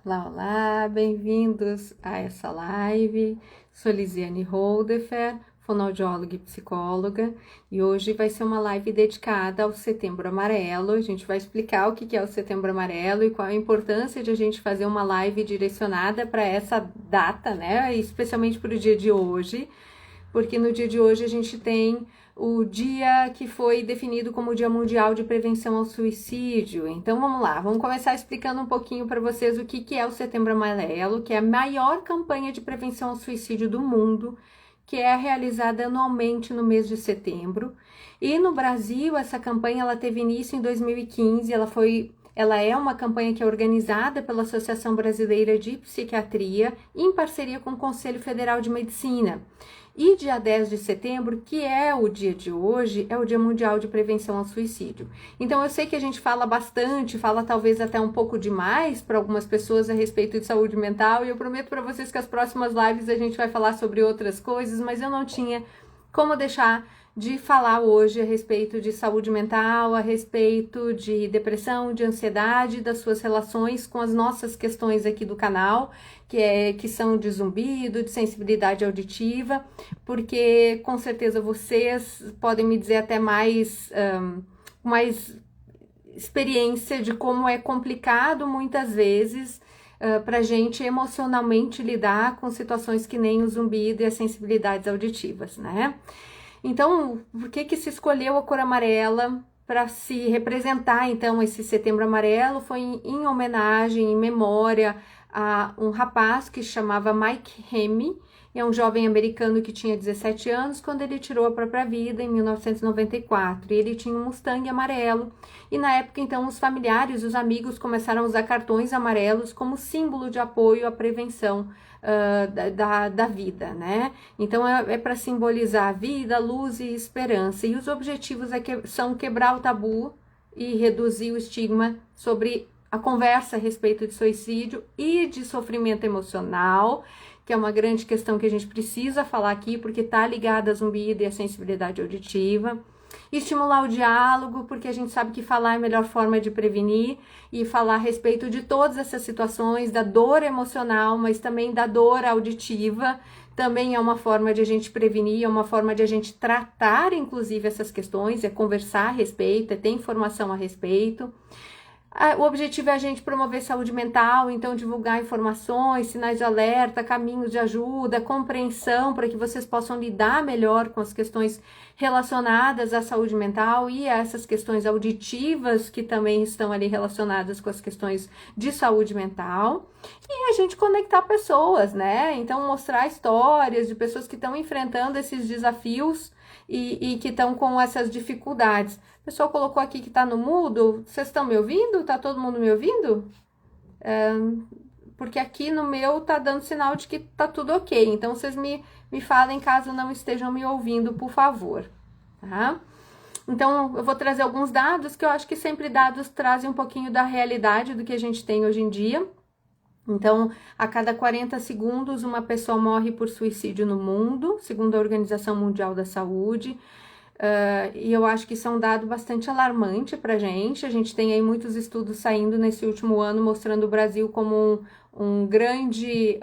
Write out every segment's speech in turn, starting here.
Olá, olá, bem-vindos a essa live. Sou Lisiane Holdefer, fonoaudióloga e psicóloga, e hoje vai ser uma live dedicada ao Setembro Amarelo. A gente vai explicar o que é o Setembro Amarelo e qual a importância de a gente fazer uma live direcionada para essa data, né? Especialmente para o dia de hoje, porque no dia de hoje a gente tem o dia que foi definido como o Dia Mundial de Prevenção ao Suicídio. Então vamos lá, vamos começar explicando um pouquinho para vocês o que é o Setembro Amarelo, que é a maior campanha de prevenção ao suicídio do mundo, que é realizada anualmente no mês de setembro. E no Brasil, essa campanha ela teve início em 2015, ela é uma campanha que é organizada pela Associação Brasileira de Psiquiatria, em parceria com o Conselho Federal de Medicina. E dia 10 de setembro, que é o dia de hoje, é o Dia Mundial de Prevenção ao Suicídio. Então eu sei que a gente fala bastante, fala talvez até um pouco demais para algumas pessoas a respeito de saúde mental, e eu prometo para vocês que as próximas lives a gente vai falar sobre outras coisas, mas eu não tinha como deixar de falar hoje a respeito de saúde mental, a respeito de depressão, de ansiedade, das suas relações com as nossas questões aqui do canal, que são de zumbido, de sensibilidade auditiva, porque com certeza vocês podem me dizer até mais experiência de como é complicado muitas vezes para a gente emocionalmente lidar com situações que nem o zumbido e as sensibilidades auditivas, né? Então, por que se escolheu a cor amarela para se representar, então, esse Setembro Amarelo? Foi em homenagem, em memória a um rapaz que se chamava Mike Hemme, é um jovem americano que tinha 17 anos quando ele tirou a própria vida em 1994. E ele tinha um Mustang amarelo. E na época, então, os familiares, os amigos começaram a usar cartões amarelos como símbolo de apoio à prevenção da vida, né? Então é para simbolizar a vida, luz e esperança. E os objetivos são quebrar o tabu e reduzir o estigma sobre a conversa a respeito de suicídio e de sofrimento emocional, que é uma grande questão que a gente precisa falar aqui, porque está ligada à zumbido e à sensibilidade auditiva. Estimular o diálogo, porque a gente sabe que falar é a melhor forma de prevenir, e falar a respeito de todas essas situações, da dor emocional, mas também da dor auditiva, também é uma forma de a gente prevenir, é uma forma de a gente tratar, inclusive, essas questões, é conversar a respeito, é ter informação a respeito. O objetivo é a gente promover saúde mental, então divulgar informações, sinais de alerta, caminhos de ajuda, compreensão, para que vocês possam lidar melhor com as questões relacionadas à saúde mental e a essas questões auditivas que também estão ali relacionadas com as questões de saúde mental. E a gente conectar pessoas, né? Então mostrar histórias de pessoas que estão enfrentando esses desafios e que estão com essas dificuldades. O pessoal colocou aqui que está no mudo. Vocês estão me ouvindo? Tá todo mundo me ouvindo? Porque aqui no meu tá dando sinal de que tá tudo ok. Então, vocês me falem caso não estejam me ouvindo, por favor. Tá? Então, eu vou trazer alguns dados, que eu acho que sempre dados trazem um pouquinho da realidade do que a gente tem hoje em dia. Então, a cada 40 segundos, uma pessoa morre por suicídio no mundo, segundo a Organização Mundial da Saúde. E eu acho que isso é um dado bastante alarmante para a gente. A gente tem aí muitos estudos saindo nesse último ano mostrando o Brasil como um grande,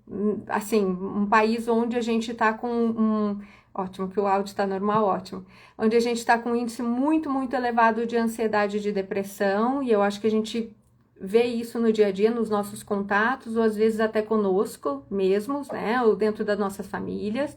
um país onde a gente está com ótimo, que o áudio está normal, ótimo. Onde a gente está com um índice muito, muito elevado de ansiedade e de depressão, e eu acho que a gente vê isso no dia a dia, nos nossos contatos, ou às vezes até conosco mesmos, né, ou dentro das nossas famílias.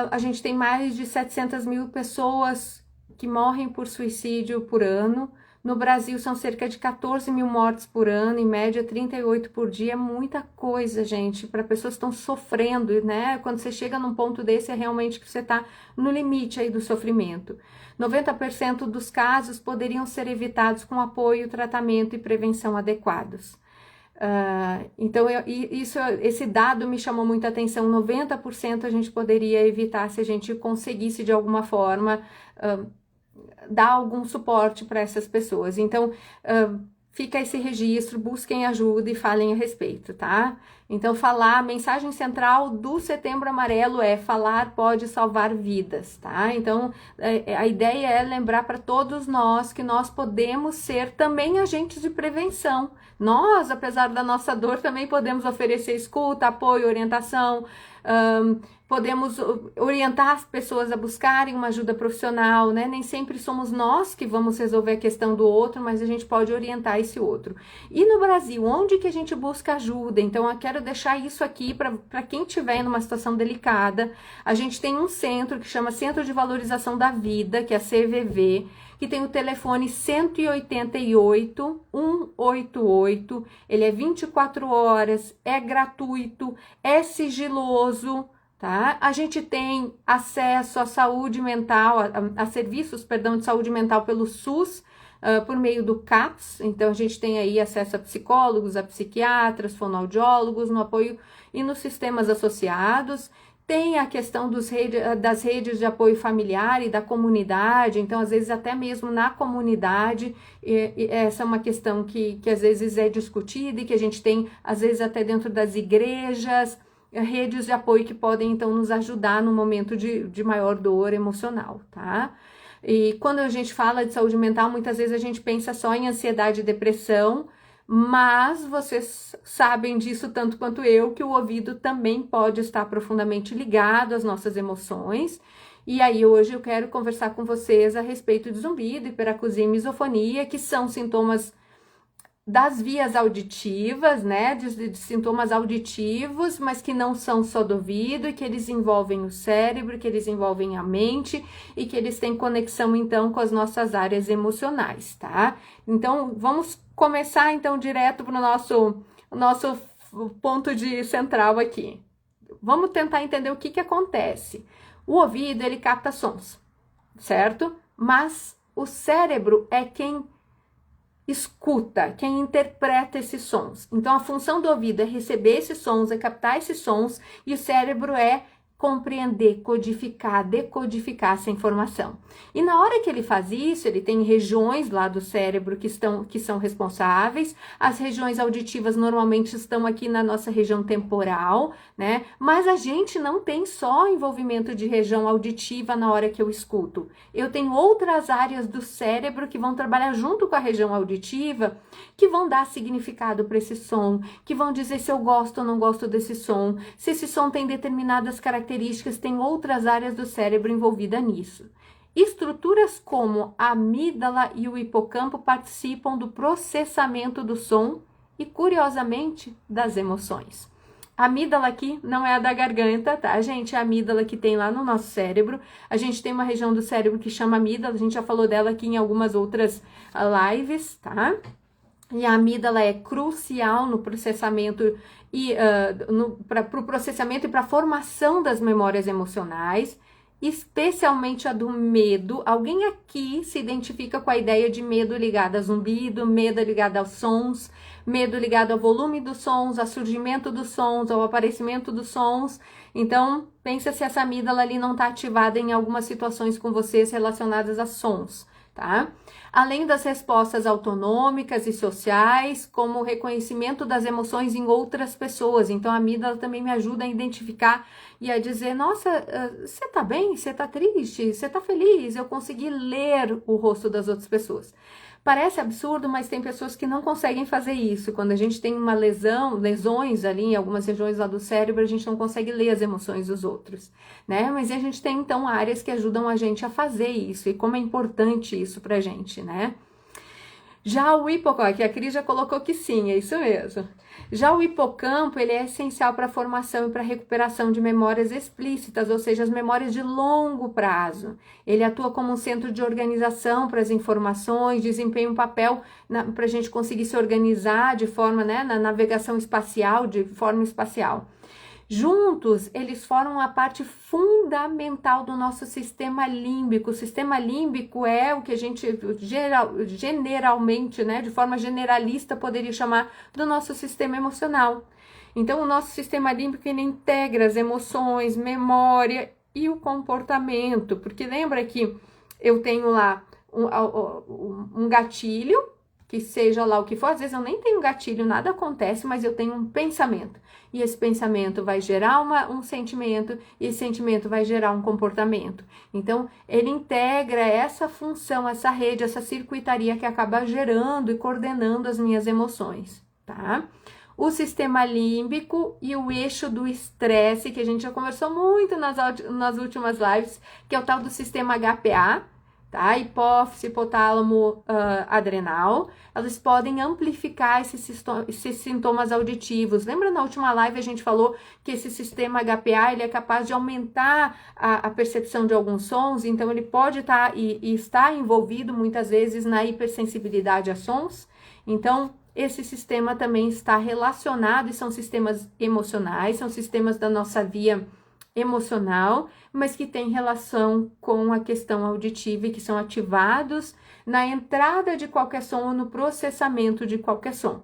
A gente tem mais de 700 mil pessoas que morrem por suicídio por ano. No Brasil são cerca de 14 mil mortes por ano, em média 38 por dia. É muita coisa, gente, para pessoas que estão sofrendo, né? Quando você chega num ponto desse, é realmente que você está no limite aí do sofrimento. 90% dos casos poderiam ser evitados com apoio, tratamento e prevenção adequados. Então, esse dado me chamou muita atenção. 90% a gente poderia evitar se a gente conseguisse, de alguma forma, dar algum suporte para essas pessoas. Então, fica esse registro, busquem ajuda e falem a respeito, tá? Então, a mensagem central do Setembro Amarelo é: falar pode salvar vidas, tá? Então, a ideia é lembrar para todos nós que nós podemos ser também agentes de prevenção. Nós, apesar da nossa dor, também podemos oferecer escuta, apoio, orientação, podemos orientar as pessoas a buscarem uma ajuda profissional, né? Nem sempre somos nós que vamos resolver a questão do outro, mas a gente pode orientar esse outro. E no Brasil, onde que a gente busca ajuda? Então, eu quero deixar isso aqui para quem estiver numa situação delicada. A gente tem um centro que chama Centro de Valorização da Vida, que é a CVV, que tem o telefone 188 188, ele é 24 horas, é gratuito, é sigiloso, tá? A gente tem acesso à saúde mental, a serviços, perdão, de saúde mental pelo SUS, por meio do CAPS, então a gente tem aí acesso a psicólogos, a psiquiatras, fonoaudiólogos, no apoio e nos sistemas associados. Tem a questão das redes de apoio familiar e da comunidade, então às vezes até mesmo na comunidade, essa é uma questão que às vezes é discutida e que a gente tem às vezes até dentro das igrejas, redes de apoio que podem então nos ajudar no momento de maior dor emocional, tá? E quando a gente fala de saúde mental, muitas vezes a gente pensa só em ansiedade e depressão, mas vocês sabem disso tanto quanto eu, que o ouvido também pode estar profundamente ligado às nossas emoções. E aí hoje eu quero conversar com vocês a respeito de zumbido, hiperacusia e misofonia, que são sintomas das vias auditivas, né, de sintomas auditivos, mas que não são só do ouvido, e que eles envolvem o cérebro, que eles envolvem a mente, e que eles têm conexão, então, com as nossas áreas emocionais, tá? Então, vamos começar, então, direto para o nosso ponto central aqui. Vamos tentar entender o que acontece. O ouvido, ele capta sons, certo? Mas o cérebro é quem escuta, quem interpreta esses sons. Então, a função do ouvido é receber esses sons, é captar esses sons, e o cérebro é compreender, codificar, decodificar essa informação. E na hora que ele faz isso, ele tem regiões lá do cérebro que são responsáveis. As regiões auditivas normalmente estão aqui na nossa região temporal, né? Mas a gente não tem só envolvimento de região auditiva na hora que eu escuto. Eu tenho outras áreas do cérebro que vão trabalhar junto com a região auditiva, que vão dar significado para esse som, que vão dizer se eu gosto ou não gosto desse som, se esse som tem determinadas características, tem outras áreas do cérebro envolvidas nisso. Estruturas como a amígdala e o hipocampo participam do processamento do som e, curiosamente, das emoções. A amígdala aqui não é a da garganta, tá, gente? É a amígdala que tem lá no nosso cérebro. A gente tem uma região do cérebro que chama amígdala, a gente já falou dela aqui em algumas outras lives, tá? E a amígdala é crucial no processamento para o processamento e para a formação das memórias emocionais, especialmente a do medo. Alguém aqui se identifica com a ideia de medo ligado a zumbido, medo ligado aos sons, medo ligado ao volume dos sons, ao surgimento dos sons, ao aparecimento dos sons? Então, pensa se essa amígdala ali não está ativada em algumas situações com vocês relacionadas a sons, tá? Além das respostas autonômicas e sociais, como o reconhecimento das emoções em outras pessoas. Então, a amígdala também me ajuda a identificar e a dizer: nossa, você tá bem? Você tá triste? Você tá feliz? Eu consegui ler o rosto das outras pessoas. Parece absurdo, mas tem pessoas que não conseguem fazer isso. Quando a gente tem uma lesões ali em algumas regiões lá do cérebro, a gente não consegue ler as emoções dos outros, né? Mas a gente tem, então, áreas que ajudam a gente a fazer isso, e como é importante isso pra gente, né? Já o hipocampo, que a Cris já colocou que sim, é isso mesmo. Já o hipocampo, ele é essencial para a formação e para a recuperação de memórias explícitas, ou seja, as memórias de longo prazo. Ele atua como um centro de organização para as informações, desempenha um papel para a gente conseguir se organizar de forma, né, na navegação espacial, de forma espacial. Juntos, eles formam a parte fundamental do nosso sistema límbico. O sistema límbico é o que a gente generalmente, né, de forma generalista, poderia chamar do nosso sistema emocional. Então, o nosso sistema límbico, ele integra as emoções, memória e o comportamento. Porque lembra que eu tenho lá um gatilho, que seja lá o que for, às vezes eu nem tenho gatilho, nada acontece, mas eu tenho um pensamento. E esse pensamento vai gerar um sentimento, e esse sentimento vai gerar um comportamento. Então, ele integra essa função, essa rede, essa circuitaria que acaba gerando e coordenando as minhas emoções, tá? O sistema límbico e o eixo do estresse, que a gente já conversou muito nas últimas lives, que é o tal do sistema HPA, tá? Hipófise, hipotálamo, adrenal, elas podem amplificar esses sintomas auditivos. Lembra na última live a gente falou que esse sistema HPA ele é capaz de aumentar a percepção de alguns sons, então ele pode estar e está envolvido muitas vezes na hipersensibilidade a sons. Então, esse sistema também está relacionado, e são sistemas emocionais, são sistemas da nossa via emocional, mas que tem relação com a questão auditiva e que são ativados na entrada de qualquer som ou no processamento de qualquer som.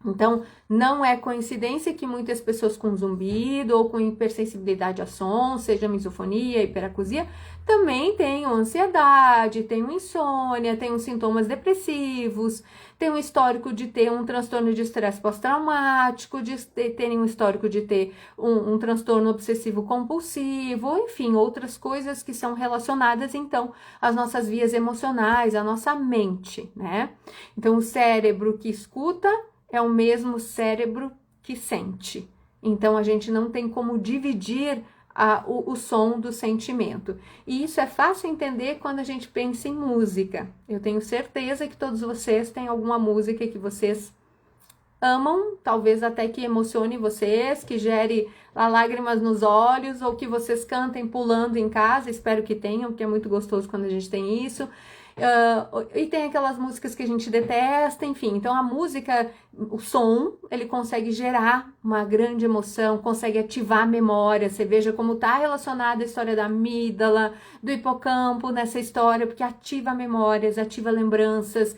Então, não é coincidência que muitas pessoas com zumbido ou com hipersensibilidade a som, seja misofonia, hiperacusia, também tenham ansiedade, tenham insônia, tenham sintomas depressivos, tem um histórico de ter um transtorno de estresse pós-traumático, de terem um histórico de ter um transtorno obsessivo compulsivo, enfim, outras coisas que são relacionadas, então, às nossas vias emocionais, à nossa mente, né? Então, o cérebro que escuta é o mesmo cérebro que sente. Então, a gente não tem como dividir o som do sentimento. E isso é fácil entender quando a gente pensa em música. Eu tenho certeza que todos vocês têm alguma música que vocês amam, talvez até que emocione vocês, que gere lágrimas nos olhos, ou que vocês cantem pulando em casa, espero que tenham, porque é muito gostoso quando a gente tem isso. E tem aquelas músicas que a gente detesta, enfim. Então a música, o som, ele consegue gerar uma grande emoção, consegue ativar a memória. Você veja como está relacionada a história da amígdala, do hipocampo nessa história, porque ativa memórias, ativa lembranças,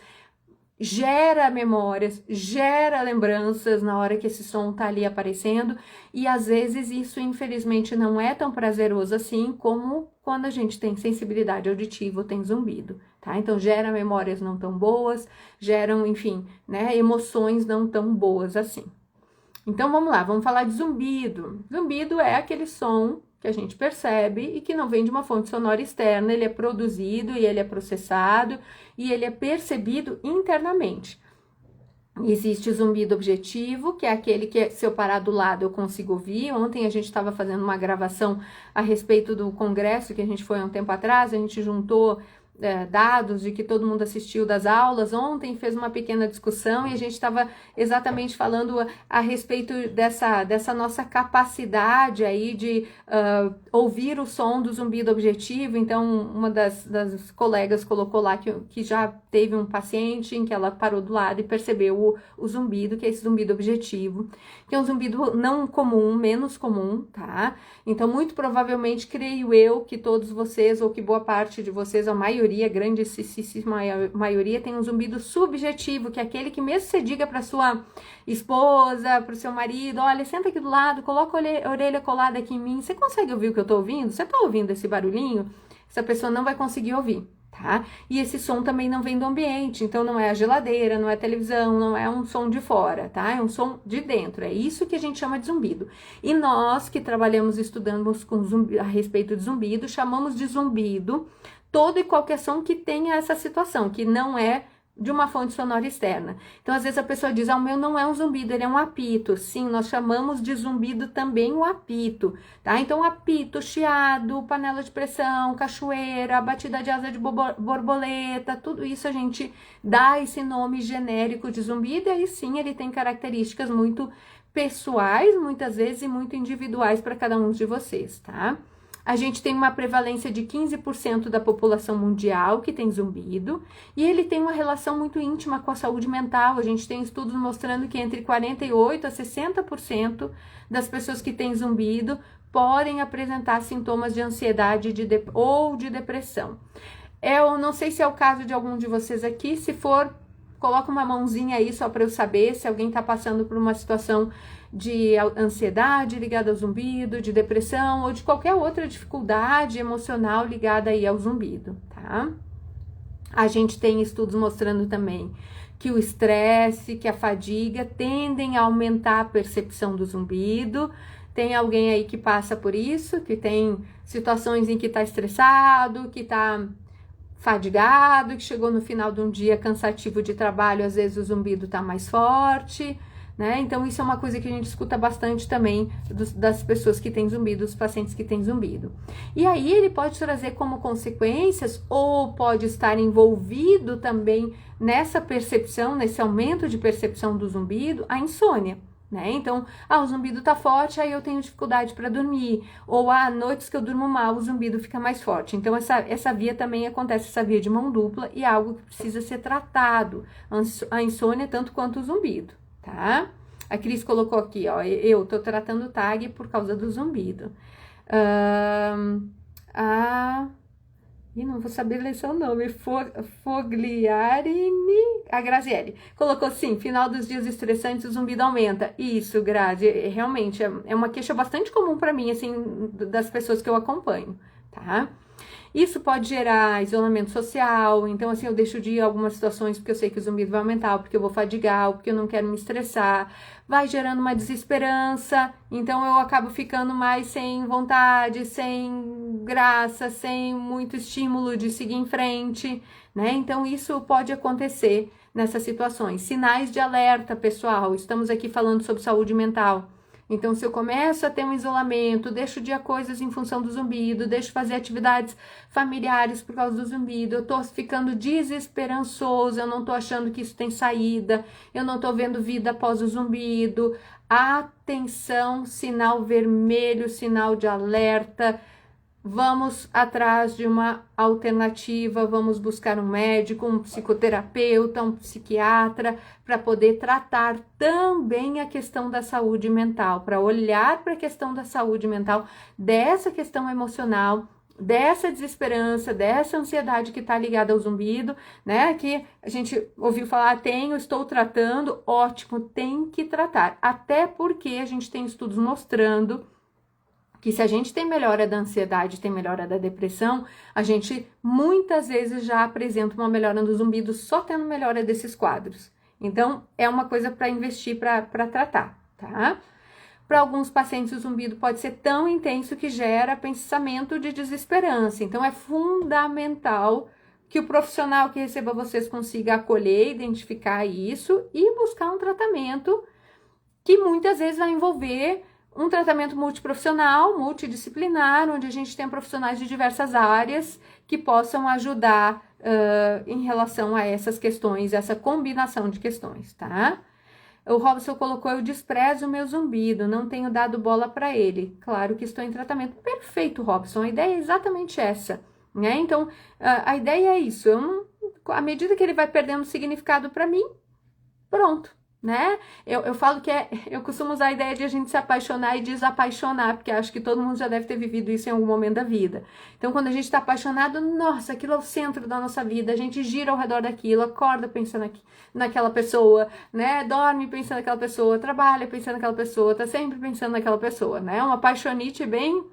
gera memórias, gera lembranças na hora que esse som tá ali aparecendo, e às vezes isso infelizmente não é tão prazeroso assim como quando a gente tem sensibilidade auditiva ou tem zumbido, tá? Então gera memórias não tão boas, geram, enfim, né, emoções não tão boas assim. Então vamos lá, vamos falar de zumbido. Zumbido é aquele som que a gente percebe e que não vem de uma fonte sonora externa, ele é produzido e ele é processado e ele é percebido internamente. Existe o zumbido objetivo, que é aquele que, se eu parar do lado, eu consigo ouvir. Ontem a gente estava fazendo uma gravação a respeito do congresso que a gente foi há um tempo atrás, a gente juntou dados de que todo mundo assistiu das aulas ontem, fez uma pequena discussão e a gente estava exatamente falando a respeito dessa nossa capacidade aí de ouvir o som do zumbido objetivo. Então, uma das colegas colocou lá que já teve um paciente em que ela parou do lado e percebeu o zumbido, que é esse zumbido objetivo, que é um zumbido não comum, menos comum, tá? Então, muito provavelmente, creio eu, que todos vocês, ou que boa parte de vocês, a maioria, grandíssima maioria, tem um zumbido subjetivo, que é aquele que mesmo você diga para sua esposa, para o seu marido, olha, senta aqui do lado, coloca a orelha colada aqui em mim, você consegue ouvir o que eu tô ouvindo? Você tá ouvindo esse barulhinho? Essa pessoa não vai conseguir ouvir, tá? E esse som também não vem do ambiente, então não é a geladeira, não é a televisão, não é um som de fora, tá? É um som de dentro, é isso que a gente chama de zumbido. E nós que trabalhamos, estudamos a respeito de zumbido, chamamos de zumbido todo e qualquer som que tenha essa situação, que não é de uma fonte sonora externa. Então, às vezes a pessoa diz, o meu não é um zumbido, ele é um apito. Sim, nós chamamos de zumbido também o apito, tá? Então, apito, chiado, panela de pressão, cachoeira, batida de asa de borboleta, tudo isso a gente dá esse nome genérico de zumbido, e aí sim ele tem características muito pessoais, muitas vezes, e muito individuais para cada um de vocês, tá? A gente tem uma prevalência de 15% da população mundial que tem zumbido, e ele tem uma relação muito íntima com a saúde mental. A gente tem estudos mostrando que entre 48% a 60% das pessoas que têm zumbido podem apresentar sintomas de ansiedade ou de depressão. Eu não sei se é o caso de algum de vocês aqui, se for, coloca uma mãozinha aí só para eu saber se alguém está passando por uma situação de ansiedade ligada ao zumbido, de depressão ou de qualquer outra dificuldade emocional ligada aí ao zumbido, tá? A gente tem estudos mostrando também que o estresse, que a fadiga tendem a aumentar a percepção do zumbido. Tem alguém aí que passa por isso, que tem situações em que está estressado, que está fadigado, que chegou no final de um dia cansativo de trabalho, às vezes o zumbido está mais forte, né? Então isso é uma coisa que a gente escuta bastante também das pessoas que têm zumbido, dos pacientes que têm zumbido. E aí ele pode trazer como consequências, ou pode estar envolvido também nessa percepção, nesse aumento de percepção do zumbido, a insônia. Né? Então, o zumbido tá forte, aí eu tenho dificuldade para dormir, ou há noites que eu durmo mal, o zumbido fica mais forte. Então, essa via também acontece, essa via de mão dupla, e é algo que precisa ser tratado, a insônia tanto quanto o zumbido, tá? A Cris colocou aqui, ó, eu tô tratando o TAG por causa do zumbido. E não vou saber ler seu nome, Fogliarini, a Graziele. Colocou sim, final dos dias estressantes, o zumbido aumenta. Isso, Grazi, realmente, é uma queixa bastante comum para mim, assim, das pessoas que eu acompanho, tá? Isso pode gerar isolamento social, então assim, eu deixo de ir a algumas situações porque eu sei que o zumbido vai aumentar, ou porque eu vou fadigar, ou porque eu não quero me estressar. Vai gerando uma desesperança, então eu acabo ficando mais sem vontade, sem graça, sem muito estímulo de seguir em frente, né? Então isso pode acontecer nessas situações. Sinais de alerta, pessoal, estamos aqui falando sobre saúde mental. Então, se eu começo a ter um isolamento, deixo de ir a coisas em função do zumbido, deixo de fazer atividades familiares por causa do zumbido, eu tô ficando desesperançoso, eu não tô achando que isso tem saída, eu não tô vendo vida após o zumbido. Atenção, sinal vermelho, sinal de alerta. Vamos atrás de uma alternativa, vamos buscar um médico, um psicoterapeuta, um psiquiatra, para poder tratar também a questão da saúde mental, para olhar para a questão da saúde mental, dessa questão emocional, dessa desesperança, dessa ansiedade que está ligada ao zumbido, né? Que a gente ouviu falar, estou tratando, ótimo, tem que tratar. Até porque a gente tem estudos mostrando que se a gente tem melhora da ansiedade, tem melhora da depressão, a gente muitas vezes já apresenta uma melhora do zumbido só tendo melhora desses quadros. Então, é uma coisa para investir, para tratar, tá? Para alguns pacientes, o zumbido pode ser tão intenso que gera pensamento de desesperança. Então, é fundamental que o profissional que receba vocês consiga acolher, identificar isso e buscar um tratamento que muitas vezes vai envolver um tratamento multiprofissional, multidisciplinar, onde a gente tem profissionais de diversas áreas que possam ajudar em relação a essas questões, essa combinação de questões, tá? O Robson colocou, eu desprezo o meu zumbido, não tenho dado bola para ele. Claro que estou em tratamento. Perfeito, Robson, a ideia é exatamente essa, né? Então, a ideia é isso, à medida que ele vai perdendo significado para mim, pronto. Né? Eu falo que eu costumo usar a ideia de a gente se apaixonar e desapaixonar, porque acho que todo mundo já deve ter vivido isso em algum momento da vida. Então, quando a gente está apaixonado, nossa, aquilo é o centro da nossa vida, a gente gira ao redor daquilo, acorda pensando naquela pessoa, né? Dorme pensando naquela pessoa, trabalha pensando naquela pessoa, tá sempre pensando naquela pessoa, né? Uma paixonite bem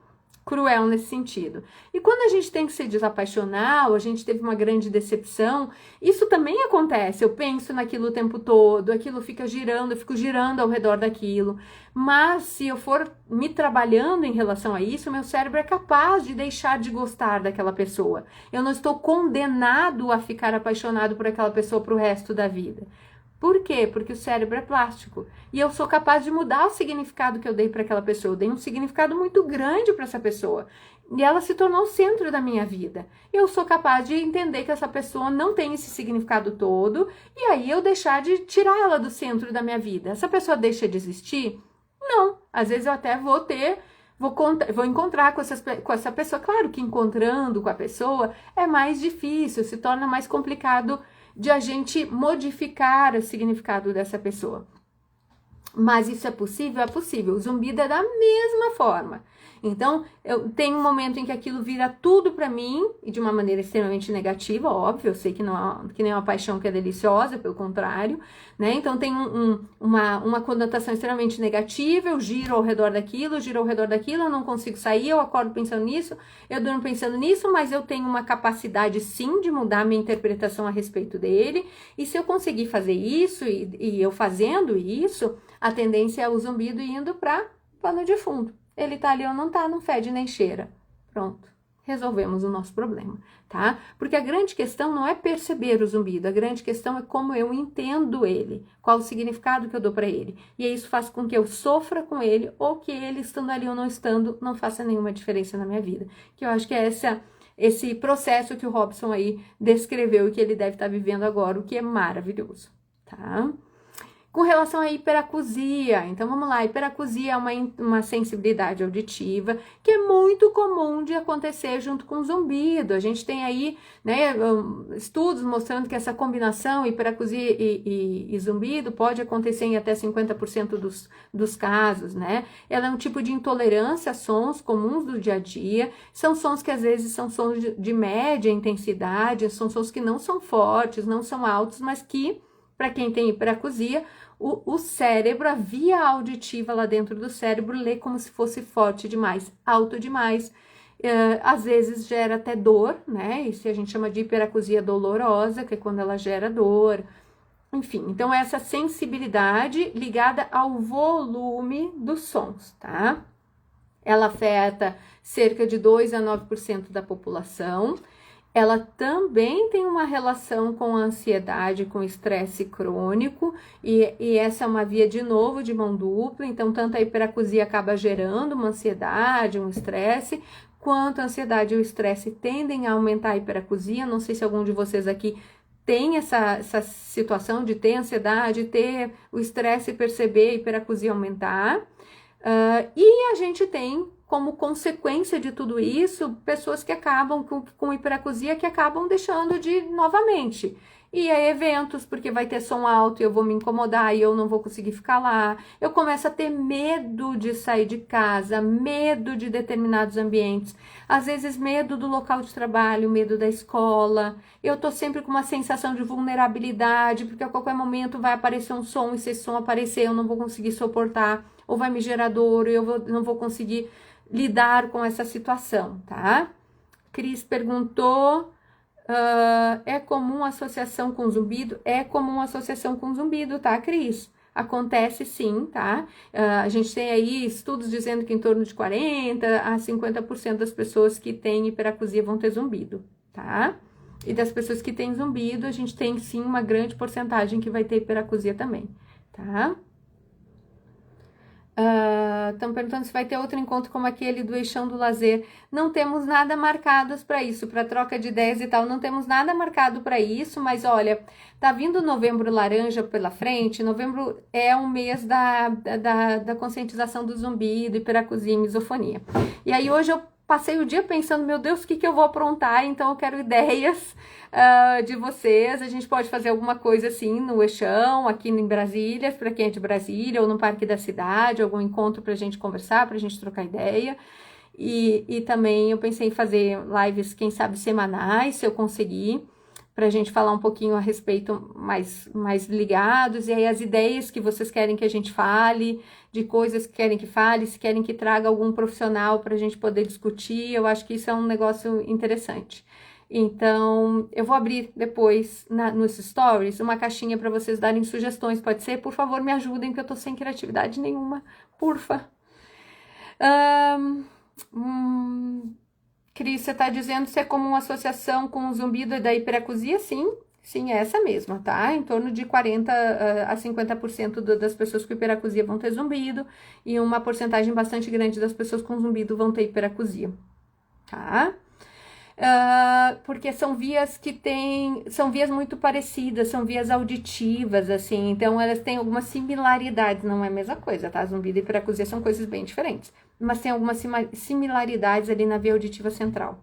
cruel nesse sentido. E quando a gente tem que se desapaixonar, ou a gente teve uma grande decepção, isso também acontece. Eu penso naquilo o tempo todo, aquilo fica girando, eu fico girando ao redor daquilo. Mas se eu for me trabalhando em relação a isso, meu cérebro é capaz de deixar de gostar daquela pessoa. Eu não estou condenado a ficar apaixonado por aquela pessoa pro resto da vida. Por quê? Porque o cérebro é plástico e eu sou capaz de mudar o significado que eu dei para aquela pessoa. Eu dei um significado muito grande para essa pessoa e ela se tornou o centro da minha vida. Eu sou capaz de entender que essa pessoa não tem esse significado todo e aí eu deixar de tirar ela do centro da minha vida. Essa pessoa deixa de existir? Não. Às vezes eu até vou encontrar com essa pessoa. Claro que encontrando com a pessoa é mais difícil, se torna mais complicado de a gente modificar o significado dessa pessoa. Mas isso é possível? É possível. O zumbido é da mesma forma. Então, eu tenho um momento em que aquilo vira tudo para mim, e de uma maneira extremamente negativa, óbvio, eu sei que não que nem uma paixão que é deliciosa, pelo contrário, né? Então tem uma conotação extremamente negativa, eu giro ao redor daquilo, eu não consigo sair, eu acordo pensando nisso, eu durmo pensando nisso, mas eu tenho uma capacidade sim de mudar minha interpretação a respeito dele, e se eu conseguir fazer isso, e eu fazendo isso, a tendência é o zumbido indo para pano de fundo. Ele tá ali ou não tá, não fede nem cheira. Pronto, resolvemos o nosso problema, tá? Porque a grande questão não é perceber o zumbido, a grande questão é como eu entendo ele, qual o significado que eu dou para ele. E isso faz com que eu sofra com ele, ou que ele, estando ali ou não estando, não faça nenhuma diferença na minha vida. Que eu acho que é esse processo que o Robson aí descreveu e que ele deve estar vivendo agora, o que é maravilhoso, tá? Com relação à hiperacusia, então vamos lá, a hiperacusia é uma sensibilidade auditiva que é muito comum de acontecer junto com o zumbido. A gente tem aí, né, estudos mostrando que essa combinação, hiperacusia e zumbido, pode acontecer em até 50% dos casos, né? Ela é um tipo de intolerância a sons comuns do dia a dia, são sons que às vezes são sons de média intensidade, são sons que não são fortes, não são altos, mas que, para quem tem hiperacusia, o cérebro, a via auditiva lá dentro do cérebro, lê como se fosse forte demais, alto demais. Às vezes gera até dor, né? Isso a gente chama de hiperacusia dolorosa, que é quando ela gera dor. Enfim, então essa sensibilidade ligada ao volume dos sons, tá? Ela afeta cerca de 2 a 9% da população. Ela também tem uma relação com a ansiedade, com o estresse crônico, e essa é uma via, de novo, de mão dupla. Então, tanto a hiperacusia acaba gerando uma ansiedade, um estresse, quanto a ansiedade e o estresse tendem a aumentar a hiperacusia. Não sei se algum de vocês aqui tem essa situação de ter ansiedade, ter o estresse e perceber a hiperacusia aumentar. E a gente tem, como consequência de tudo isso, pessoas que acabam com hiperacusia, que acabam deixando de novamente ir a eventos, porque vai ter som alto e eu vou me incomodar e eu não vou conseguir ficar lá. Eu começo a ter medo de sair de casa, medo de determinados ambientes, às vezes medo do local de trabalho, medo da escola. Eu tô sempre com uma sensação de vulnerabilidade, porque a qualquer momento vai aparecer um som, e se esse som aparecer eu não vou conseguir suportar, ou vai me gerar dor, e eu não vou conseguir lidar com essa situação, tá? Cris perguntou, é comum associação com zumbido? É comum associação com zumbido, tá, Cris? Acontece sim, tá? A gente tem aí estudos dizendo que em torno de 40% a 50% das pessoas que têm hiperacusia vão ter zumbido, tá? E das pessoas que têm zumbido, a gente tem sim uma grande porcentagem que vai ter hiperacusia também, tá? Estão perguntando se vai ter outro encontro como aquele do Eixão do Lazer. Não temos nada marcados para isso, para troca de ideias e tal, não temos nada marcado para isso, mas olha, tá vindo Novembro Laranja pela frente. Novembro é um mês da conscientização do zumbido, hiperacusia e misofonia. E aí hoje eu passei o dia pensando, meu Deus, o que eu vou aprontar? Então eu quero ideias de vocês. A gente pode fazer alguma coisa assim no Eixão, aqui em Brasília, para quem é de Brasília, ou no Parque da Cidade, algum encontro para a gente conversar, para a gente trocar ideia. E também eu pensei em fazer lives, quem sabe, semanais, se eu conseguir, para a gente falar um pouquinho a respeito mais ligados, e aí as ideias que vocês querem que a gente fale, de coisas que querem que fale, se querem que traga algum profissional para a gente poder discutir, eu acho que isso é um negócio interessante. Então, eu vou abrir depois nos stories uma caixinha para vocês darem sugestões, pode ser? Por favor, me ajudem, que eu tô sem criatividade nenhuma, porfa. Cris, você tá dizendo se é como uma associação com o zumbido e da hiperacusia? Sim, é essa mesma, tá? Em torno de 40% a 50% das pessoas com hiperacusia vão ter zumbido, e uma porcentagem bastante grande das pessoas com zumbido vão ter hiperacusia, tá? Porque são vias são vias muito parecidas, são vias auditivas, assim, então elas têm algumas similaridades, não é a mesma coisa, tá? Zumbido e hiperacusia são coisas bem diferentes, mas tem algumas similaridades ali na via auditiva central.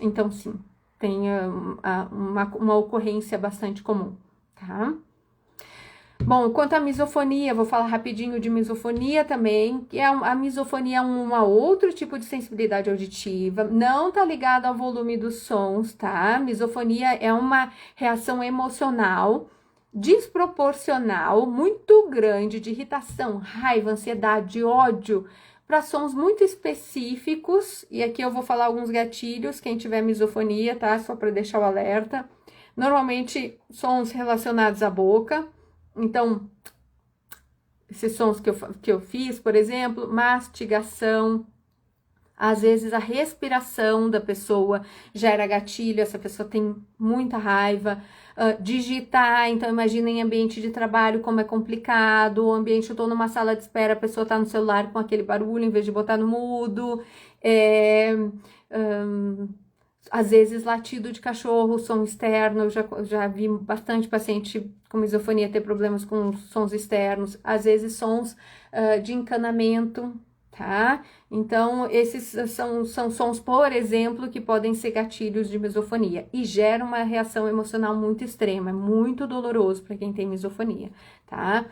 Então, sim, tem uma ocorrência bastante comum, tá? Bom, quanto à misofonia, vou falar rapidinho de misofonia também, que a misofonia é um outro tipo de sensibilidade auditiva, não tá ligado ao volume dos sons, tá? Misofonia é uma reação emocional desproporcional, muito grande, de irritação, raiva, ansiedade, ódio, para sons muito específicos, e aqui eu vou falar alguns gatilhos, quem tiver misofonia, tá? Só para deixar o alerta. Normalmente, sons relacionados à boca. Então, esses sons que eu fiz, por exemplo, mastigação, às vezes a respiração da pessoa gera gatilho, essa pessoa tem muita raiva. Digitar, então imagina em ambiente de trabalho como é complicado, o ambiente, eu tô numa sala de espera, a pessoa tá no celular com aquele barulho em vez de botar no mudo. Às vezes latido de cachorro, som externo, eu já vi bastante paciente com misofonia ter problemas com sons externos, às vezes sons de encanamento, tá? Então, esses são sons, por exemplo, que podem ser gatilhos de misofonia e geram uma reação emocional muito extrema, é muito doloroso para quem tem misofonia, tá?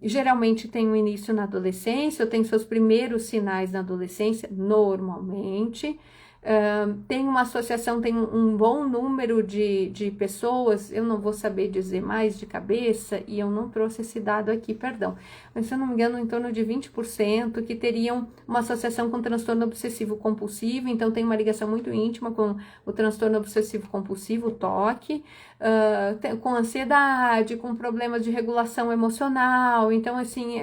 Geralmente tem um início na adolescência, ou tem seus primeiros sinais na adolescência, normalmente. Tem uma associação, tem um bom número de pessoas, eu não vou saber dizer mais de cabeça, e eu não trouxe esse dado aqui, perdão, mas se eu não me engano, em torno de 20% que teriam uma associação com transtorno obsessivo compulsivo, então tem uma ligação muito íntima com o transtorno obsessivo compulsivo, o TOC, com ansiedade, com problemas de regulação emocional, então assim,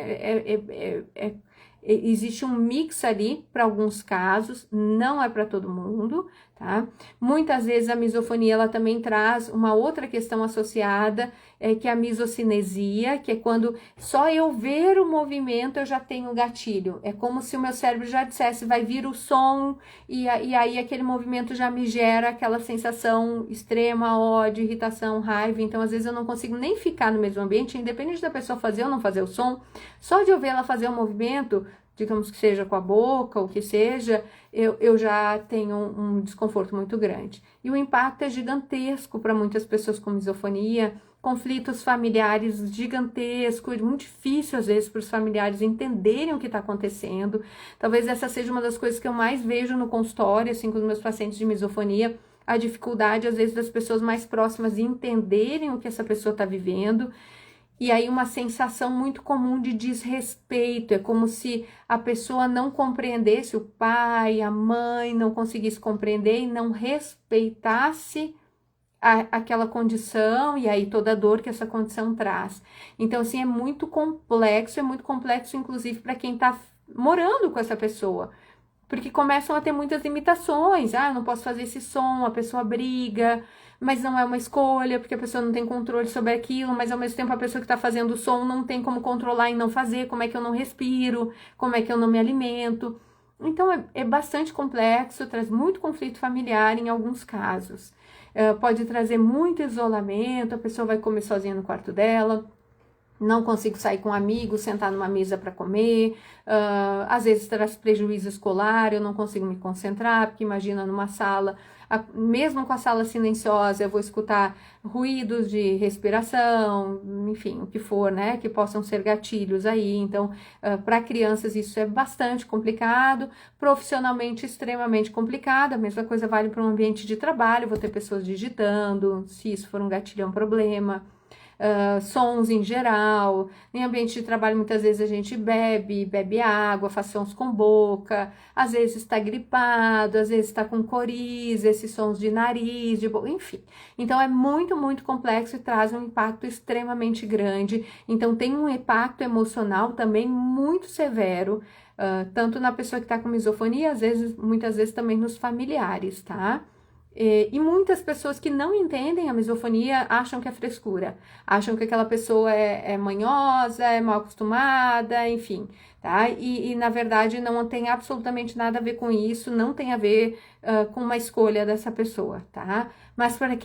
existe um mix ali para alguns casos, não é para todo mundo, tá? Muitas vezes a misofonia ela também traz uma outra questão associada, que é a misocinesia, que é quando só eu ver o movimento eu já tenho gatilho. É como se o meu cérebro já dissesse, vai vir o som, e aí aquele movimento já me gera aquela sensação extrema, ódio, irritação, raiva. Então, às vezes eu não consigo nem ficar no mesmo ambiente, independente da pessoa fazer ou não fazer o som, só de eu ver ela fazer o movimento, digamos que seja com a boca, ou que seja, eu já tenho um desconforto muito grande. E o impacto é gigantesco para muitas pessoas com misofonia, conflitos familiares gigantescos, muito difícil às vezes para os familiares entenderem o que está acontecendo. Talvez essa seja uma das coisas que eu mais vejo no consultório, assim, com os meus pacientes de misofonia, a dificuldade às vezes das pessoas mais próximas entenderem o que essa pessoa está vivendo. E aí uma sensação muito comum de desrespeito, é como se a pessoa não compreendesse, o pai, a mãe não conseguisse compreender e não respeitasse aquela condição e aí toda a dor que essa condição traz. Então, assim, é muito complexo inclusive para quem está morando com essa pessoa, porque começam a ter muitas limitações. Eu não posso fazer esse som, a pessoa briga, mas não é uma escolha, porque a pessoa não tem controle sobre aquilo, mas ao mesmo tempo a pessoa que está fazendo o som não tem como controlar e não fazer, como é que eu não respiro, como é que eu não me alimento. Então é bastante complexo, traz muito conflito familiar em alguns casos. Pode trazer muito isolamento, a pessoa vai comer sozinha no quarto dela, não consigo sair com amigos, sentar numa mesa para comer, às vezes traz prejuízo escolar, eu não consigo me concentrar, porque imagina numa sala, mesmo com a sala silenciosa, eu vou escutar ruídos de respiração, enfim, o que for, né, que possam ser gatilhos aí. Então, para crianças isso é bastante complicado, profissionalmente extremamente complicado, a mesma coisa vale para um ambiente de trabalho, vou ter pessoas digitando, se isso for um gatilho é um problema. Sons em geral, em ambiente de trabalho muitas vezes a gente bebe água, faz sons com boca, às vezes está gripado, às vezes está com coriza, esses sons de nariz, de boca, enfim. Então é muito, muito complexo e traz um impacto extremamente grande, então tem um impacto emocional também muito severo, tanto na pessoa que está com misofonia, muitas vezes também nos familiares, tá? E muitas pessoas que não entendem a misofonia acham que é frescura, acham que aquela pessoa é manhosa, é mal acostumada, enfim, tá? E na verdade não tem absolutamente nada a ver com isso, não tem a ver com uma escolha dessa pessoa, tá? Mas para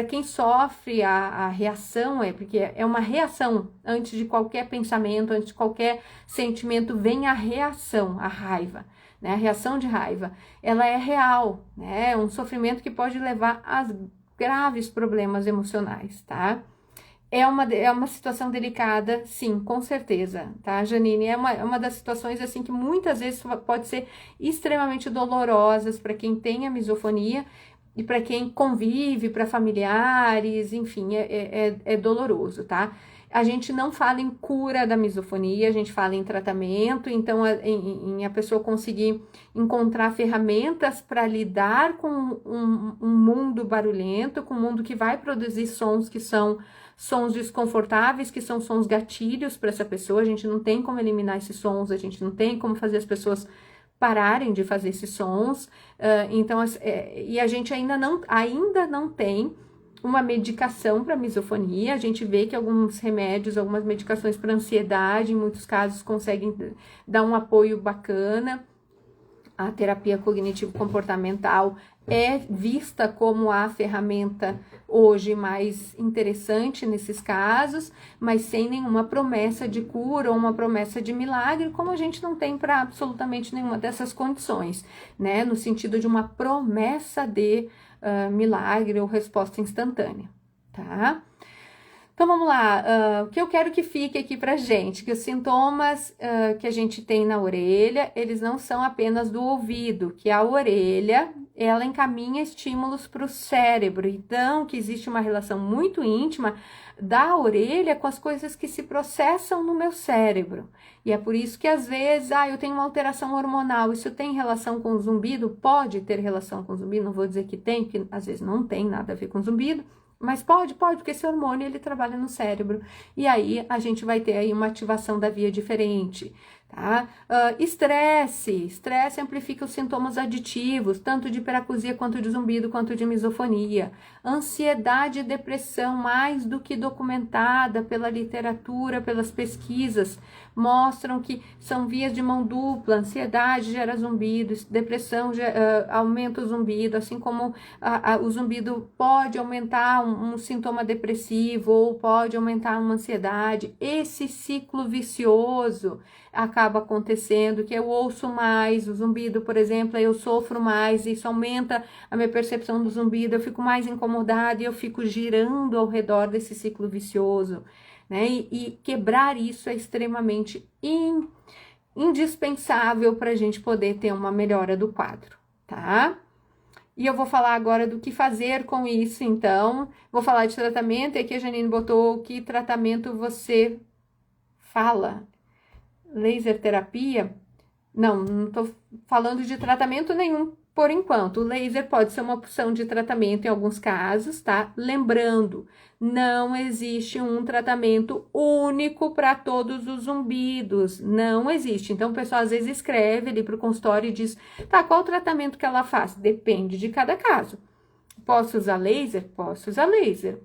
quem sofre a reação, porque é uma reação, antes de qualquer pensamento, antes de qualquer sentimento, vem a reação, a raiva. Né, a reação de raiva, ela é real, né, é um sofrimento que pode levar a graves problemas emocionais, tá? É uma situação delicada, sim, com certeza, tá, Janine? É uma das situações, assim, que muitas vezes pode ser extremamente dolorosas para quem tem a misofonia e para quem convive, para familiares, enfim, é doloroso, tá? A gente não fala em cura da misofonia, a gente fala em tratamento, então em a pessoa conseguir encontrar ferramentas para lidar com um mundo barulhento, com um mundo que vai produzir sons que são sons desconfortáveis, que são sons gatilhos para essa pessoa. A gente não tem como eliminar esses sons, a gente não tem como fazer as pessoas pararem de fazer esses sons. Então, e a gente ainda não tem uma medicação para misofonia. A gente vê que alguns remédios, algumas medicações para ansiedade, em muitos casos, conseguem dar um apoio bacana. A terapia cognitivo-comportamental é vista como a ferramenta hoje mais interessante nesses casos, mas sem nenhuma promessa de cura ou uma promessa de milagre, como a gente não tem para absolutamente nenhuma dessas condições, né? No sentido de uma promessa de milagre ou resposta instantânea, tá? Então vamos lá, o que eu quero que fique aqui pra gente, que os sintomas que a gente tem na orelha, eles não são apenas do ouvido, que a orelha, ela encaminha estímulos para o cérebro, então que existe uma relação muito íntima da orelha com as coisas que se processam no meu cérebro. E é por isso que às vezes, eu tenho uma alteração hormonal, isso tem relação com o zumbido? Pode ter relação com o zumbido, não vou dizer que tem, porque às vezes não tem nada a ver com zumbido, mas pode, porque esse hormônio, ele trabalha no cérebro. E aí, a gente vai ter aí uma ativação da via diferente, tá? Estresse amplifica os sintomas aditivos, tanto de hiperacusia, quanto de zumbido, quanto de misofonia. Ansiedade e depressão, mais do que documentada pela literatura, pelas pesquisas, mostram que são vias de mão dupla. Ansiedade gera zumbido, depressão aumenta o zumbido, assim como o zumbido pode aumentar um sintoma depressivo ou pode aumentar uma ansiedade. Esse ciclo vicioso acaba acontecendo, que eu ouço mais o zumbido, por exemplo, eu sofro mais, isso aumenta a minha percepção do zumbido, eu fico mais incomodada e eu fico girando ao redor desse ciclo vicioso, né? E quebrar isso é extremamente indispensável para a gente poder ter uma melhora do quadro, tá? E eu vou falar agora do que fazer com isso, então. Vou falar de tratamento, e aqui a Janine botou que tratamento você fala. Laser terapia? Não estou falando de tratamento nenhum por enquanto. O laser pode ser uma opção de tratamento em alguns casos, tá? Lembrando, não existe um tratamento único para todos os zumbidos. Não existe. Então, o pessoal às vezes escreve ali para o consultório e diz, tá, qual o tratamento que ela faz? Depende de cada caso. Posso usar laser? Posso usar laser.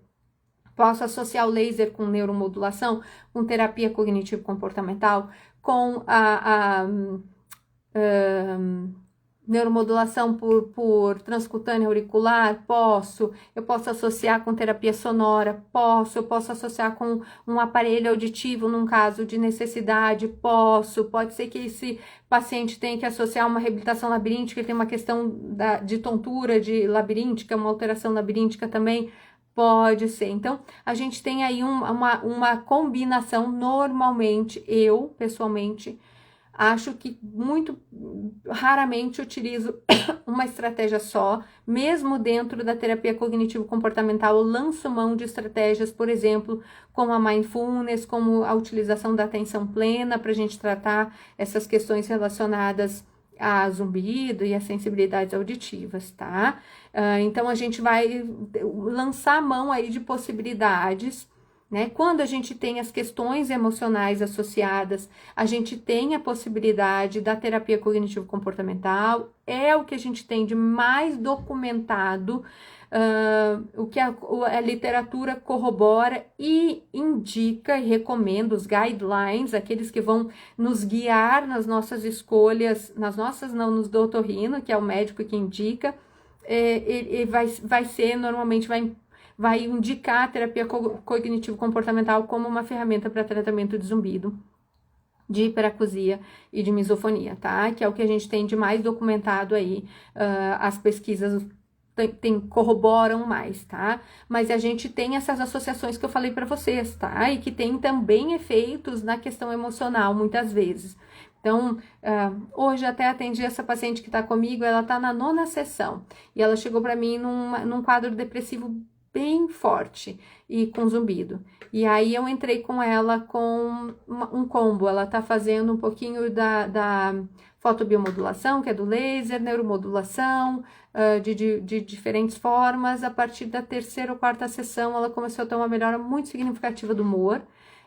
Posso associar o laser com neuromodulação, com terapia cognitivo-comportamental, com a neuromodulação por transcutânea auricular? Posso. Eu posso associar com terapia sonora? Posso. Eu posso associar com um aparelho auditivo num caso de necessidade? Posso. Pode ser que esse paciente tenha que associar uma reabilitação labiríntica, ele tem uma questão de tontura de labiríntica, uma alteração labiríntica também? Pode ser. Então, a gente tem aí uma combinação. Normalmente, eu, pessoalmente, acho que muito raramente utilizo uma estratégia só, mesmo dentro da terapia cognitivo-comportamental, eu lanço mão de estratégias, por exemplo, como a mindfulness, como a utilização da atenção plena, para a gente tratar essas questões relacionadas a zumbido e a sensibilidades auditivas, tá? Então, a gente vai lançar mão aí de possibilidades, né? Quando a gente tem as questões emocionais associadas, a gente tem a possibilidade da terapia cognitivo-comportamental, é o que a gente tem de mais documentado, o que a literatura corrobora e indica e recomenda, os guidelines, aqueles que vão nos guiar nas nossas escolhas, nas nossas não, nos do otorrino, que é o médico que indica, vai ser, normalmente vai indicar a terapia cognitivo-comportamental como uma ferramenta para tratamento de zumbido, de hiperacusia e de misofonia, tá? Que é o que a gente tem de mais documentado aí, as pesquisas corroboram mais, tá? Mas a gente tem essas associações que eu falei para vocês, tá? E que tem também efeitos na questão emocional, muitas vezes. Então, hoje até atendi essa paciente que tá comigo, ela tá na 9ª sessão, e ela chegou para mim num quadro depressivo bem forte e com zumbido. E aí eu entrei com ela com um combo, ela tá fazendo um pouquinho da fotobiomodulação, que é do laser, neuromodulação, de diferentes formas. A partir da 3ª ou 4ª sessão, ela começou a ter uma melhora muito significativa do humor.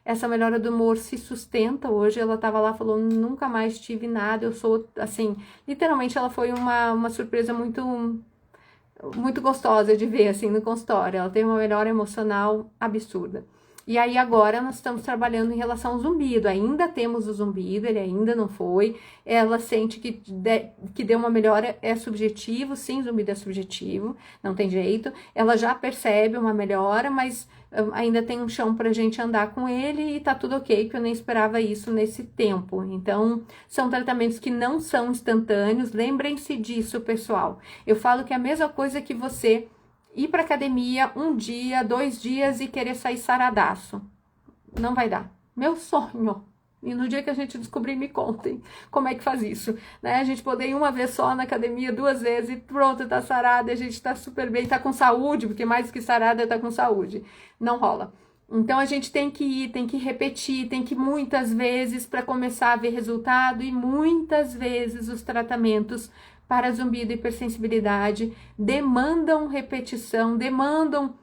Essa melhora do humor se sustenta hoje. Ela tava lá, falou, nunca mais tive nada, eu sou, assim, literalmente ela foi uma surpresa muito gostosa de ver, assim, no consultório. Ela teve uma melhora emocional absurda. E aí agora nós estamos trabalhando em relação ao zumbido, ainda temos o zumbido, ele ainda não foi, ela sente que deu uma melhora, é subjetivo, sim, zumbido é subjetivo, não tem jeito, ela já percebe uma melhora, mas ainda tem um chão pra gente andar com ele e tá tudo ok, que eu nem esperava isso nesse tempo. Então, são tratamentos que não são instantâneos, lembrem-se disso, pessoal. Eu falo que é a mesma coisa que você ir pra academia 1 dia, 2 dias e querer sair saradaço. Não vai dar. Meu sonho. E no dia que a gente descobrir, me contem como é que faz isso, né? A gente poder ir uma vez só na academia, 2 vezes e pronto, tá sarada, a gente tá super bem, tá com saúde, porque mais que sarada, tá com saúde. Não rola. Então a gente tem que ir, tem que repetir, tem que ir muitas vezes para começar a ver resultado, e muitas vezes os tratamentos para zumbido e hipersensibilidade demandam repetição, demandam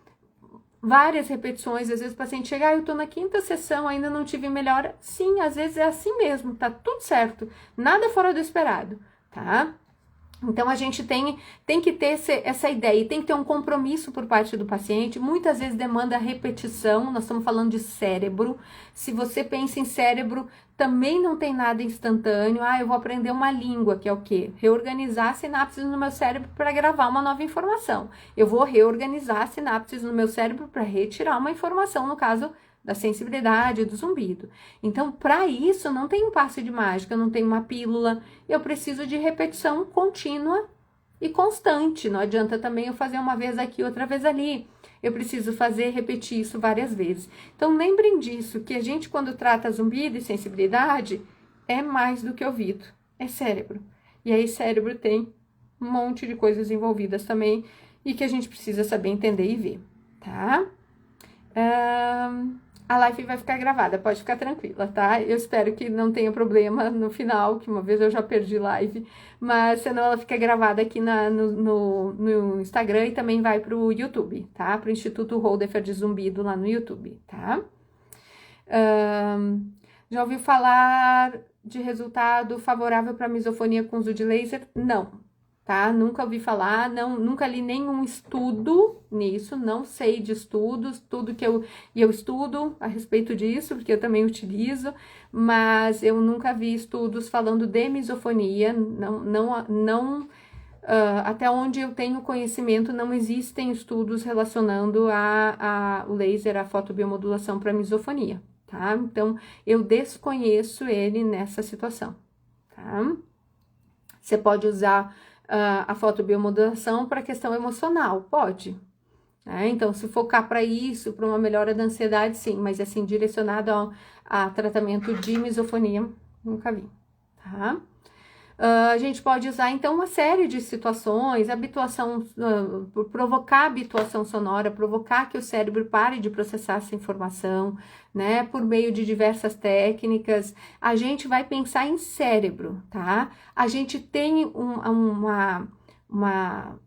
várias repetições. Às vezes o paciente chega, eu tô na 5ª sessão, ainda não tive melhora. Sim, às vezes é assim mesmo, tá tudo certo, nada fora do esperado, tá? Então, a gente tem que ter essa ideia, e tem que ter um compromisso por parte do paciente. Muitas vezes demanda repetição, nós estamos falando de cérebro. Se você pensa em cérebro, também não tem nada instantâneo. Eu vou aprender uma língua, que é o quê? Reorganizar sinapses no meu cérebro para gravar uma nova informação. Eu vou reorganizar sinapses no meu cérebro para retirar uma informação, no caso da sensibilidade, do zumbido. Então, para isso, não tem um passe de mágica, não tem uma pílula. Eu preciso de repetição contínua e constante. Não adianta também eu fazer uma vez aqui, outra vez ali. Eu preciso repetir isso várias vezes. Então, lembrem disso, que a gente, quando trata zumbido e sensibilidade, é mais do que ouvido, é cérebro. E aí, cérebro tem um monte de coisas envolvidas também, e que a gente precisa saber entender e ver, tá? A live vai ficar gravada, pode ficar tranquila, tá? Eu espero que não tenha problema no final, que uma vez eu já perdi live, mas senão ela fica gravada aqui no Instagram, e também vai pro YouTube, tá? Pro Instituto Holdefer de Zumbido lá no YouTube, tá? Já ouviu falar de resultado favorável para misofonia com uso de laser? Não. Tá? Nunca ouvi falar, nunca li nenhum estudo nisso, não sei de estudos, tudo que eu estudo a respeito disso, porque eu também utilizo, mas eu nunca vi estudos falando de misofonia, até onde eu tenho conhecimento, não existem estudos relacionando o laser, a fotobiomodulação para misofonia, tá? Então, eu desconheço ele nessa situação, tá? Você pode usar a fotobiomodulação para questão emocional, pode, né? Então, se focar para isso, para uma melhora da ansiedade, sim, mas assim, direcionado a tratamento de misofonia, nunca vi, tá? A gente pode usar, então, uma série de situações, provocar habituação sonora, provocar que o cérebro pare de processar essa informação, né, por meio de diversas técnicas. A gente vai pensar em cérebro, tá? A gente tem uma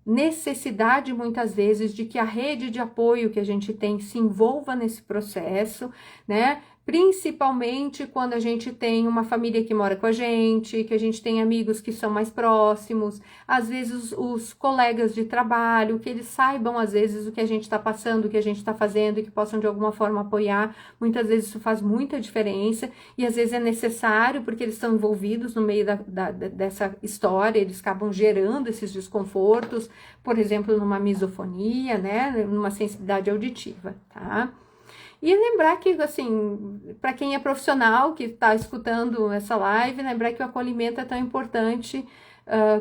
necessidade, muitas vezes, de que a rede de apoio que a gente tem se envolva nesse processo, né? Principalmente quando a gente tem uma família que mora com a gente, que a gente tem amigos que são mais próximos, às vezes os colegas de trabalho, que eles saibam às vezes o que a gente está passando, o que a gente está fazendo, e que possam de alguma forma apoiar. Muitas vezes isso faz muita diferença, e às vezes é necessário, porque eles estão envolvidos no meio dessa história, eles acabam gerando esses desconfortos, por exemplo, numa misofonia, né, numa sensibilidade auditiva, tá? E lembrar que, assim, para quem é profissional, que está escutando essa live, lembrar que o acolhimento é tão importante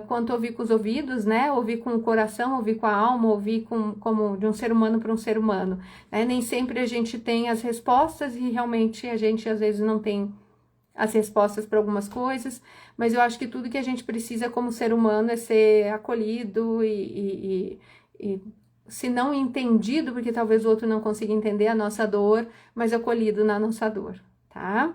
quanto ouvir com os ouvidos, né? Ouvir com o coração, ouvir com a alma, ouvir como de um ser humano para um ser humano, né? Nem sempre a gente tem as respostas e realmente a gente às vezes não tem as respostas para algumas coisas, mas eu acho que tudo que a gente precisa como ser humano é ser acolhido e se não entendido, porque talvez o outro não consiga entender a nossa dor, mas acolhido na nossa dor, tá?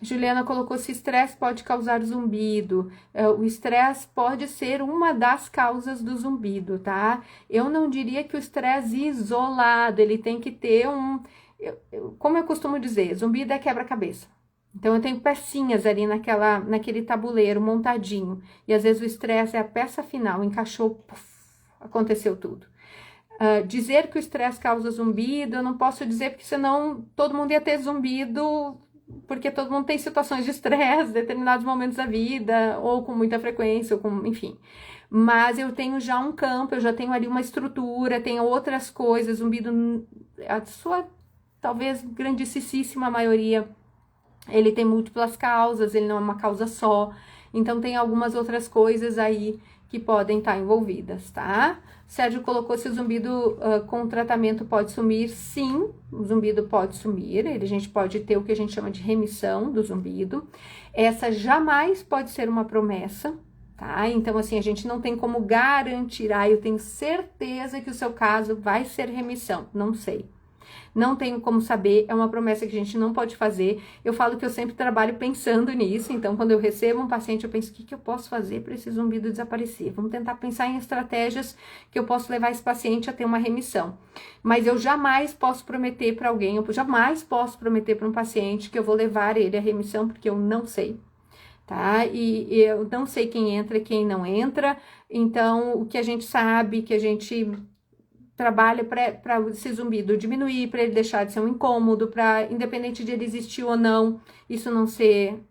Juliana colocou se estresse pode causar zumbido. O estresse pode ser uma das causas do zumbido, tá? Eu não diria que o estresse isolado, ele tem que ter como eu costumo dizer, zumbido é quebra-cabeça. Então, eu tenho pecinhas ali naquele tabuleiro montadinho. E às vezes o estresse é a peça final, encaixou, puff, aconteceu tudo. Dizer que o estresse causa zumbido, eu não posso dizer, porque senão todo mundo ia ter zumbido, porque todo mundo tem situações de estresse, determinados momentos da vida, ou com muita frequência, ou com, enfim. Mas eu tenho já um campo, eu já tenho ali uma estrutura, tenho outras coisas, zumbido, a sua, talvez, grandíssima maioria, ele tem múltiplas causas, ele não é uma causa só, então tem algumas outras coisas aí que podem estar envolvidas, tá? Sérgio colocou se o zumbido com tratamento pode sumir. Sim, o zumbido pode sumir, a gente pode ter o que a gente chama de remissão do zumbido. Essa jamais pode ser uma promessa, tá? Então, assim, a gente não tem como garantir, eu tenho certeza que o seu caso vai ser remissão, não sei. Não tenho como saber, é uma promessa que a gente não pode fazer. Eu falo que eu sempre trabalho pensando nisso, então quando eu recebo um paciente, eu penso, o que eu posso fazer para esse zumbido desaparecer? Vamos tentar pensar em estratégias que eu posso levar esse paciente a ter uma remissão. Mas eu jamais posso prometer para alguém, eu jamais posso prometer para um paciente que eu vou levar ele à remissão, porque eu não sei. Tá? E eu não sei quem entra e quem não entra, então o que a gente sabe, que a gente trabalha para esse zumbido diminuir, para ele deixar de ser um incômodo, para, independente de ele existir ou não, isso não ser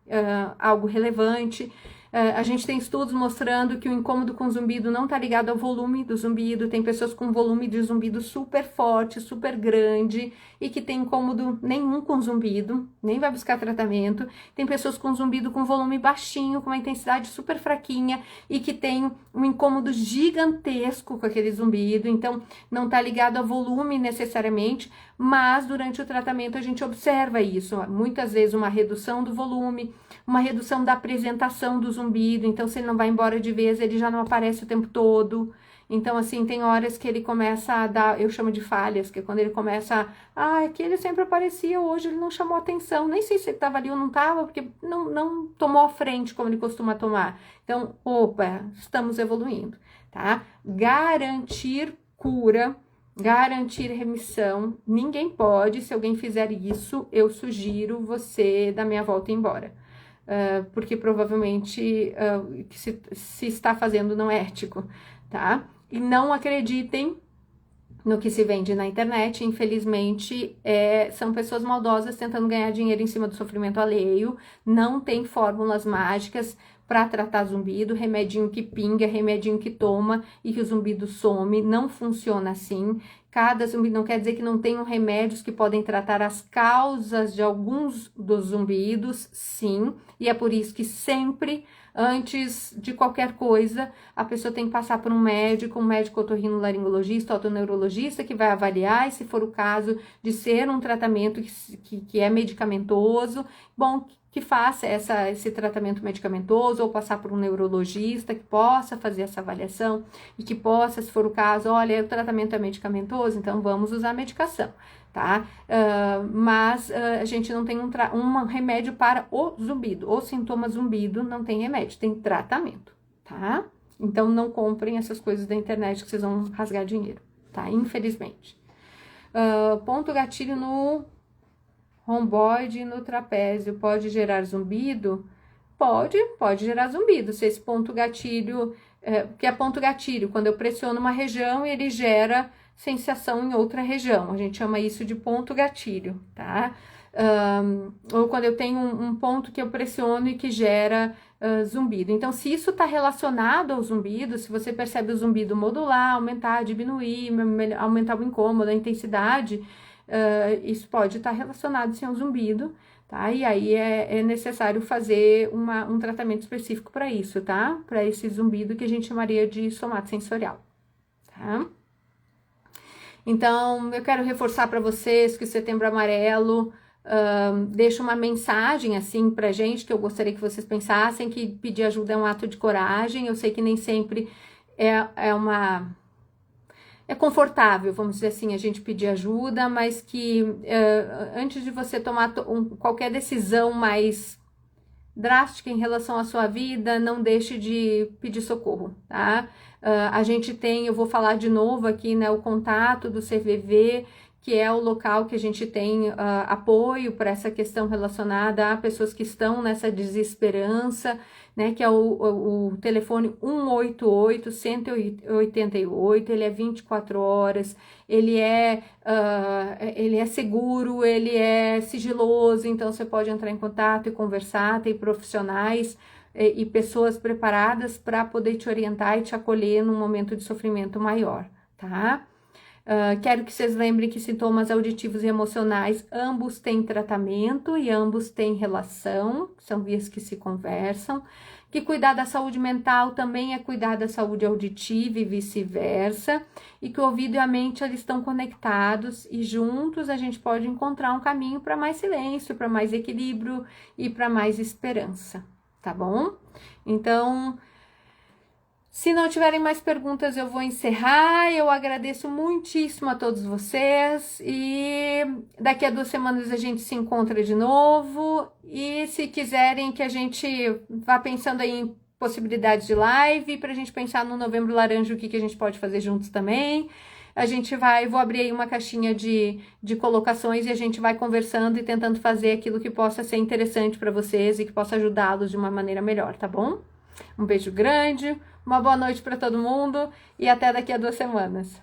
algo relevante. A gente tem estudos mostrando que o incômodo com zumbido não está ligado ao volume do zumbido. Tem pessoas com volume de zumbido super forte, super grande e que tem incômodo nenhum com zumbido, nem vai buscar tratamento. Tem pessoas com zumbido com volume baixinho, com uma intensidade super fraquinha e que tem um incômodo gigantesco com aquele zumbido. Então, não está ligado a volume necessariamente, mas durante o tratamento a gente observa isso. Muitas vezes uma redução do volume, uma redução da apresentação do zumbido, então se ele não vai embora de vez, ele já não aparece o tempo todo. Então, assim, tem horas que ele começa a dar, eu chamo de falhas, que é quando ele começa aqui ele sempre aparecia, hoje ele não chamou atenção, nem sei se ele estava ali ou não estava, porque não tomou a frente como ele costuma tomar. Então, opa, estamos evoluindo, tá? Garantir cura, garantir remissão, ninguém pode. Se alguém fizer isso, eu sugiro você dar meia volta e ir embora. Porque provavelmente se está fazendo não é ético, tá? E não acreditem no que se vende na internet, infelizmente, são pessoas maldosas tentando ganhar dinheiro em cima do sofrimento alheio, não tem fórmulas mágicas para tratar zumbido, remedinho que pinga, remedinho que toma e que o zumbido some, não funciona assim. Cada zumbido não quer dizer que não tenham remédios que podem tratar as causas de alguns dos zumbidos, sim, e é por isso que sempre, antes de qualquer coisa, a pessoa tem que passar por um médico otorrinolaringologista, otoneurologista, que vai avaliar, e se for o caso de ser um tratamento que é medicamentoso, bom, que faça esse tratamento medicamentoso, ou passar por um neurologista que possa fazer essa avaliação e que possa, se for o caso, olha, o tratamento é medicamentoso, então vamos usar a medicação, tá? Mas a gente não tem um remédio para o zumbido, o sintoma zumbido não tem remédio, tem tratamento, tá? Então não comprem essas coisas da internet que vocês vão rasgar dinheiro, tá? Infelizmente. Ponto gatilho no romboide e no trapézio pode gerar zumbido? Pode gerar zumbido. Se esse ponto gatilho, que é ponto gatilho, quando eu pressiono uma região e ele gera sensação em outra região. A gente chama isso de ponto gatilho, tá? Ou quando eu tenho um ponto que eu pressiono e que gera zumbido. Então, se isso está relacionado ao zumbido, se você percebe o zumbido modular, aumentar, diminuir, aumentar o incômodo, a intensidade, isso pode estar relacionado sim ao zumbido, tá? E aí é necessário fazer um tratamento específico para isso, tá? Para esse zumbido que a gente chamaria de somatosensorial, tá? Então, eu quero reforçar para vocês que o Setembro Amarelo deixa uma mensagem assim pra gente, que eu gostaria que vocês pensassem que pedir ajuda é um ato de coragem. Eu sei que nem sempre é confortável, vamos dizer assim, a gente pedir ajuda, mas que antes de você tomar qualquer decisão mais drástica em relação à sua vida, não deixe de pedir socorro, tá? A gente tem, eu vou falar de novo aqui, né, o contato do CVV, que é o local que a gente tem apoio para essa questão relacionada a pessoas que estão nessa desesperança, né, que é o telefone 188 188, ele é 24 horas, ele é seguro, ele é sigiloso, então você pode entrar em contato e conversar, tem profissionais e pessoas preparadas para poder te orientar e te acolher num momento de sofrimento maior, tá? Quero que vocês lembrem que sintomas auditivos e emocionais, ambos têm tratamento e ambos têm relação, são vias que se conversam, que cuidar da saúde mental também é cuidar da saúde auditiva e vice-versa, e que o ouvido e a mente eles estão conectados e juntos a gente pode encontrar um caminho para mais silêncio, para mais equilíbrio e para mais esperança, tá bom? Então, se não tiverem mais perguntas, eu vou encerrar. Eu agradeço muitíssimo a todos vocês e daqui a 2 semanas a gente se encontra de novo. E se quiserem que a gente vá pensando aí em possibilidades de live, para a gente pensar no Novembro Laranja, o que a gente pode fazer juntos também. Vou abrir aí uma caixinha de colocações e a gente vai conversando e tentando fazer aquilo que possa ser interessante para vocês e que possa ajudá-los de uma maneira melhor, tá bom? Um beijo grande. Uma boa noite para todo mundo e até daqui a 2 semanas.